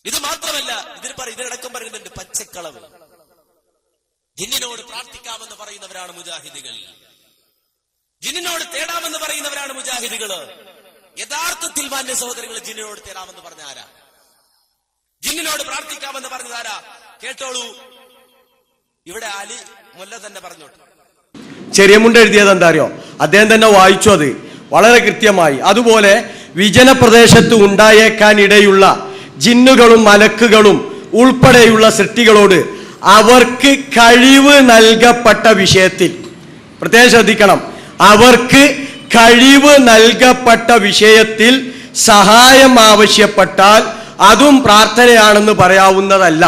ഇത് മാത്രമല്ല, ഇതിനടക്കം പറയുന്നുണ്ട് പച്ചക്കളവ്. ജിന്നിനോട് പ്രാർത്ഥിക്കാമെന്ന് പറയുന്നവരാണ് മുജാഹിദുകൾ, ജിന്നിനോട് തേടാമെന്ന് പറയുന്നവരാണ് മുജാഹിദുകൾ. യഥാർത്ഥത്തിൽ മാന്യ സഹോദരങ്ങൾ, ജിന്നിനോട് തേടാമെന്ന് പറഞ്ഞ ആരാ? ജിന്നിനോട് പ്രാർത്ഥിക്കാമെന്ന് പറഞ്ഞത് ആരാ? കേട്ടോളൂ, ഇവിടെ അലി മുല്ല തന്നെ പറഞ്ഞോട്ടെ. ചെറിയമുണ്ട് എഴുതിയത് എന്താ അറിയോ? അദ്ദേഹം തന്നെ വായിച്ചു അത് വളരെ കൃത്യമായി. അതുപോലെ വിജനപ്രദേശത്ത് ഉണ്ടായേക്കാനിടയുള്ള ജിന്നുകളും മലക്കുകളും ഉൾപ്പെടെയുള്ള സൃഷ്ടികളോട് അവർക്ക് കഴിവ് നൽകപ്പെട്ട വിഷയത്തിൽ പ്രത്യേകം ശ്രദ്ധിക്കണം. അവർക്ക് കഴിവ് നൽകപ്പെട്ട വിഷയത്തിൽ സഹായം ആവശ്യപ്പെട്ടാൽ അതും പ്രാർത്ഥനയാണെന്ന് പറയാവുന്നതല്ല.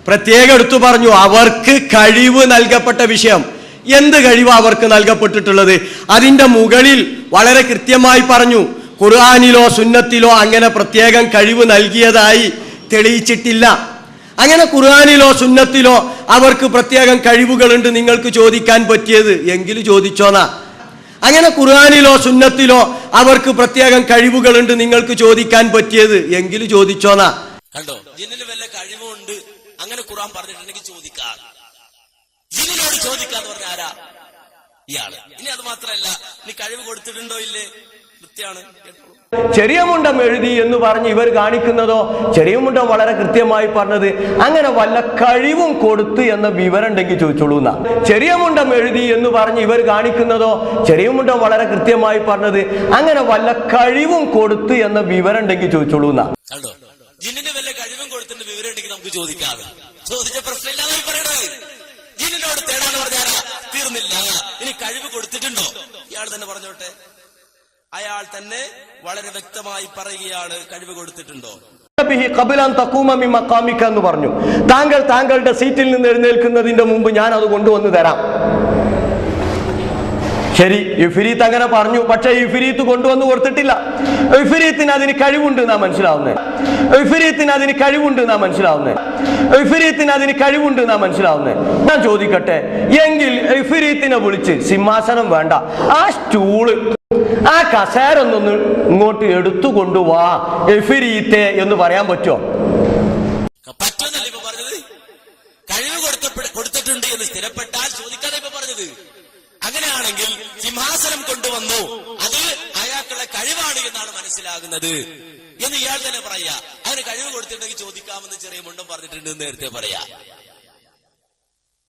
പ്രത്യേകം എടുത്തു പറഞ്ഞു, അവർക്ക് കഴിവ് നൽകപ്പെട്ട വിഷയം. എന്ത് കഴിവ് അവർക്ക് നൽകപ്പെട്ടിട്ടുള്ളത്? അതിന്റെ മുകളിൽ വളരെ കൃത്യമായി പറഞ്ഞു, ഖുർആനിലോ സുന്നത്തിലോ അങ്ങനെ പ്രത്യേകം കഴിവ് നൽകിയതായി തെളിയിച്ചിട്ടില്ല. അങ്ങനെ ഖുർആനിലോ സുന്നത്തിലോ അവർക്ക് പ്രത്യേകം കഴിവുകളുണ്ട് നിങ്ങൾക്ക് ചോദിക്കാൻ പറ്റിയത് എങ്കിൽ ചോദിച്ചോന്നാ. അങ്ങനെ ഖുർആനിലോ സുന്നത്തിലോ അവർക്ക് പ്രത്യേകം കഴിവുകളുണ്ട് നിങ്ങൾക്ക് ചോദിക്കാൻ പറ്റിയത് എങ്കിൽ ചോദിച്ചോന്നാ. കണ്ടോ, ജിന്നിന് വല്ല കഴിവുണ്ട് അങ്ങനെ ഖുർആൻ പറഞ്ഞിട്ടുണ്ടെങ്കിൽ ചോദിക്കാം. ജിന്നിനോട് ചോദിക്കാന്ന് പറഞ്ഞ ആരാ? ഇയാള്. ഇനി അത് മാത്രമല്ല, നീ കഴിവ് കൊടുത്തിട്ടുണ്ടോ ഇല്ലേ? കൃത്യമാണ്. ചെറിയ മുണ്ടം എഴുതി എന്ന് പറഞ്ഞ് ഇവർ കാണിക്കുന്നതോ, ചെറിയ മുണ്ടം വളരെ കൃത്യമായി പറഞ്ഞത് അങ്ങനെ വല്ല കഴിവും കൊടുത്ത് എന്ന വിവരം ഉണ്ടെങ്കിൽ ചോദിച്ചോളൂ എന്നാ. ചെറിയ മുണ്ടം എഴുതി എന്ന് പറഞ്ഞ് ഇവർ കാണിക്കുന്നതോ, ചെറിയ മുണ്ടം വളരെ കൃത്യമായി പറഞ്ഞത് അങ്ങനെ വല്ല കഴിവും കൊടുത്ത് എന്ന വിവരം ഉണ്ടെങ്കിൽ ചോദിച്ചോളൂ എന്നാ. കണ്ടോ, ജിന്നിന് വല്ല കഴിവും കൊടുത്തിട്ട് വിവരം ഉണ്ടെങ്കിൽ നമുക്ക് ചോദിക്കാതെ. ചോദിച്ച പ്രശ്നമില്ലാതെ പറയണത്. ജിന്നിനോട് തേടാന്ന് പറഞ്ഞാലാ തീർന്നില്ല. ഇനി കഴിവ് കൊടുത്തിട്ടുണ്ടോ? ഇയാൾ തന്നെ പറഞ്ഞോട്ടെ. അയാൾ തന്നെ വളരെ വ്യക്തമായി പറയുകയാണ്, കഴിവ് കൊടുത്തിട്ടുണ്ടോ? എന്ന് പറഞ്ഞു, താങ്കളുടെ സീറ്റിൽ നിന്ന് എഴുന്നേൽക്കുന്നതിന്റെ മുമ്പ് ഞാൻ അത് കൊണ്ടുവന്ന് തരാം. ശരി, ഇഫ്രീത്ത് അങ്ങനെ പറഞ്ഞു. പക്ഷെ ഇഫ്രീത്ത് കൊണ്ടുവന്ന് കൊടുത്തിട്ടില്ല. ഇഫ്രീത്തിന് അതിന് കഴിവുണ്ട് എന്നാ മനസ്സിലാവുന്നത്. ഞാൻ ചോദിക്കട്ടെ, എങ്കിൽ ഇഫ്രീത്തിനെ വിളിച്ച് സിംഹാസനം വേണ്ട, ആ സ്റ്റൂള്, ആ കസേരൊന്നൊന്ന് ഇങ്ങോട്ട് എടുത്തു കൊണ്ടുവാ ഇഫ്രീത്തെ എന്ന് പറയാൻ പറ്റുമോ? പറ്റുമെന്നല്ല ഇപ്പൊ പറഞ്ഞത്. കഴിവ് കൊടുത്തിട്ടുണ്ട് എന്ന് സ്ഥിരപ്പെട്ടാൽ ചോദിക്കാതെ ഇപ്പൊ പറഞ്ഞത്. അങ്ങനെയാണെങ്കിൽ സിംഹാസനം കൊണ്ടുവന്നു, അത് അയാൾക്കുള്ള കഴിവാണ് എന്നാണ് മനസ്സിലാകുന്നത് എന്ന് ഇയാൾ തന്നെ പറയാ. അതിന് കഴിവ് കൊടുത്തിട്ടുണ്ടെങ്കിൽ ചോദിക്കാമെന്ന് ചെറിയ മുണ്ടം പറഞ്ഞിട്ടുണ്ട് നേരത്തെ പറയാ.